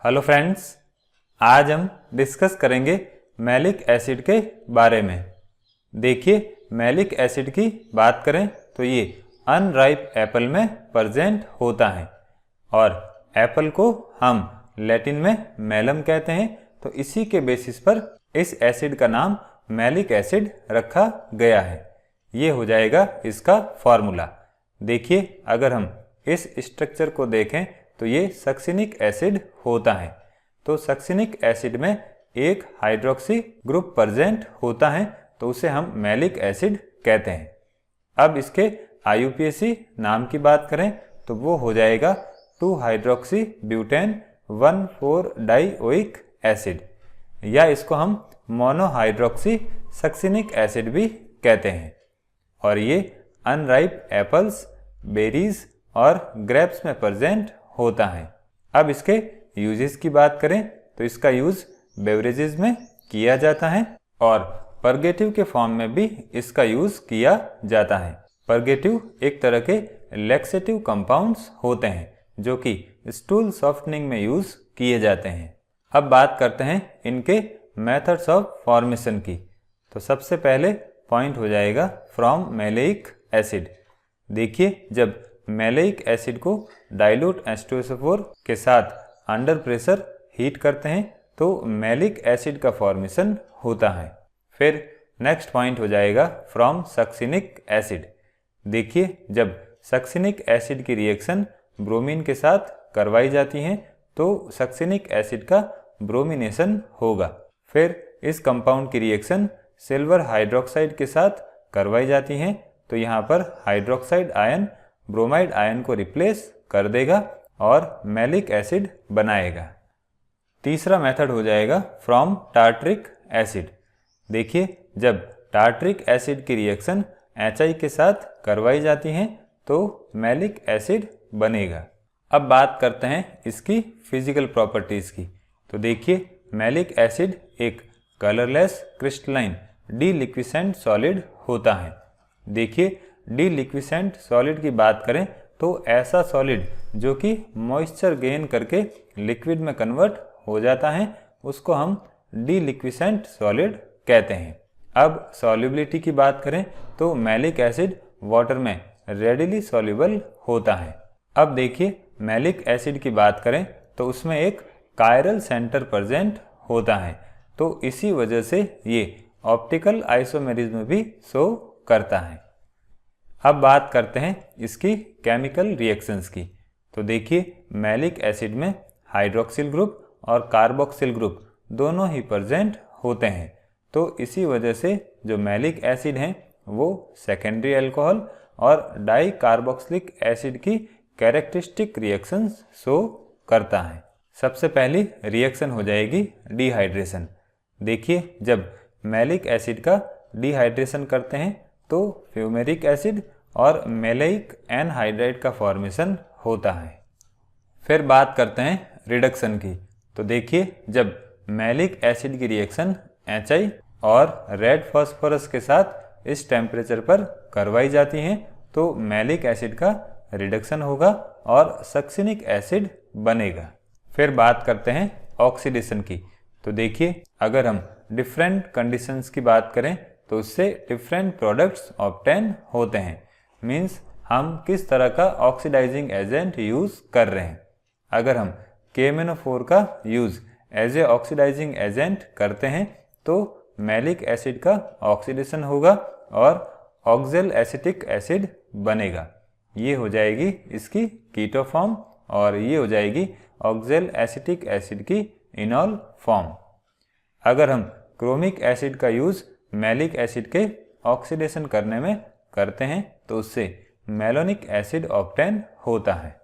Hello friends, आज हम discuss करेंगे मैलिक एसिड के बारे में। देखिए, मैलिक एसिड की बात करें तो ये अनराइप एप्पल में प्रेजेंट होता है और एप्पल को हम लैटिन में मेलम कहते हैं, तो इसी के बेसिस पर इस एसिड का नाम मैलिक एसिड रखा गया है। ये हो जाएगा इसका फॉर्मूला। देखिए, अगर हम इस स्ट्रक्चर को देखें तो ये सक्सिनिक एसिड होता है। तो सक्सिनिक एसिड में एक हाइड्रोक्सी ग्रुप प्रेजेंट होता है, तो उसे हम मैलिक एसिड कहते हैं। अब इसके IUPAC नाम की बात करें तो वो हो जाएगा 2 हाइड्रोक्सी ब्यूटेन 1,4 डाइओइक एसिड, या इसको हम मोनोहाइड्रोक्सी सक्सिनिक एसिड भी कहते हैं। और ये अनराइप एप्पल्स, बेरीज और ग्रेप्स में प्रेजेंट होता है। अब इसके यूजेस की बात करें तो इसका यूज बेवरेजेस में किया जाता है और परगेटिव के फॉर्म में भी इसका यूज किया जाता है। परगेटिव एक तरह के लैक्सेटिव कंपाउंड्स होते हैं जो कि स्टूल सॉफ्टनिंग में यूज किए जाते हैं। अब बात करते हैं इनके मेथड्स ऑफ फॉर्मेशन की। तो सबसे पहले पॉइंट हो जाएगा फ्रॉम मैलेइक एसिड। देखिए, जब मैलेइक एसिड को डाइल्यूट H2SO4 के साथ अंडर प्रेशर हीट करते हैं तो मैलिक एसिड का फॉर्मेशन होता है। फिर नेक्स्ट पॉइंट हो जाएगा फ्रॉम सक्सिनिक एसिड। देखिए, जब सक्सिनिक एसिड की रिएक्शन ब्रोमीन के साथ करवाई जाती है तो सक्सिनिक एसिड का ब्रोमिनेशन होगा। फिर इस कंपाउंड की रिएक्शन सिल्वर हाइड्रोक्साइड के साथ करवाई जाती है तो यहाँ पर हाइड्रोक्साइड आयन ब्रोमाइड आयन को रिप्लेस कर देगा और मैलिक एसिड बनाएगा। तीसरा मेथड हो जाएगा फ्रॉम टार्टरिक एसिड। देखिए, जब टार्टरिक एसिड की रिएक्शन HI के साथ करवाई जाती है तो मैलिक एसिड बनेगा। अब बात करते हैं इसकी फिजिकल प्रॉपर्टीज की। तो देखिए, मैलिक एसिड एक कलरलेस क्रिस्टलाइन डीलिक्विसेंट सॉलिड होता है। देखिए, डीलिक्विसेंट सॉलिड की बात करें तो ऐसा सॉलिड जो कि मॉइस्चर गेन करके लिक्विड में कन्वर्ट हो जाता है उसको हम डीलिक्विसेंट सॉलिड कहते हैं। अब सॉल्युबिलिटी की बात करें तो मैलिक एसिड वाटर में रेडिली सॉल्युबल होता है। अब देखिए, मैलिक एसिड की बात करें तो उसमें एक कायरल सेंटर प्रेजेंट होता है, तो इसी वजह से ये ऑप्टिकल आइसोमेरिज्म भी शो करता है। अब बात करते हैं इसकी केमिकल रिएक्शंस की। तो देखिए, मैलिक एसिड में हाइड्रोक्सिल ग्रुप और कार्बोक्सिल ग्रुप दोनों ही प्रेजेंट होते हैं, तो इसी वजह से जो मैलिक एसिड हैं वो सेकेंडरी अल्कोहल और डाई कार्बोक्सिलिक एसिड की कैरेक्टरिस्टिक रिएक्शंस शो करता है। सबसे पहली रिएक्शन हो जाएगी डिहाइड्रेशन। देखिए, जब मैलिक एसिड का डिहाइड्रेशन करते हैं तो फ्यूमेरिक एसिड और मैलेइक एनहाइड्राइड का फॉर्मेशन होता है। फिर बात करते हैं रिडक्शन की। तो देखिए, जब मैलिक एसिड की रिएक्शन HI और रेड फास्फोरस के साथ इस टेम्परेचर पर करवाई जाती है तो मैलिक एसिड का रिडक्शन होगा और सक्सिनिक एसिड बनेगा। फिर बात करते हैं ऑक्सीडेशन की। तो देखिए, अगर हम डिफरेंट कंडीशंस की बात करें तो उससे डिफरेंट प्रोडक्ट्स ऑब्टेन होते हैं। मीन्स हम किस तरह का ऑक्सीडाइजिंग एजेंट यूज कर रहे हैं। अगर हम KMnO4 का use as a oxidizing agent करते हैं तो मैलिक एसिड का ऑक्सीडेशन होगा और ऑक्जेल एसिटिक एसिड बनेगा। ये हो जाएगी इसकी कीटो फॉर्म और ये हो जाएगी ऑक्जेल एसिटिक एसिड की इनॉल फॉर्म। अगर हम क्रोमिक एसिड का यूज मैलिक एसिड के ऑक्सीडेशन करने में करते हैं तो उससे मेलोनिक एसिड ऑब्टेन होता है।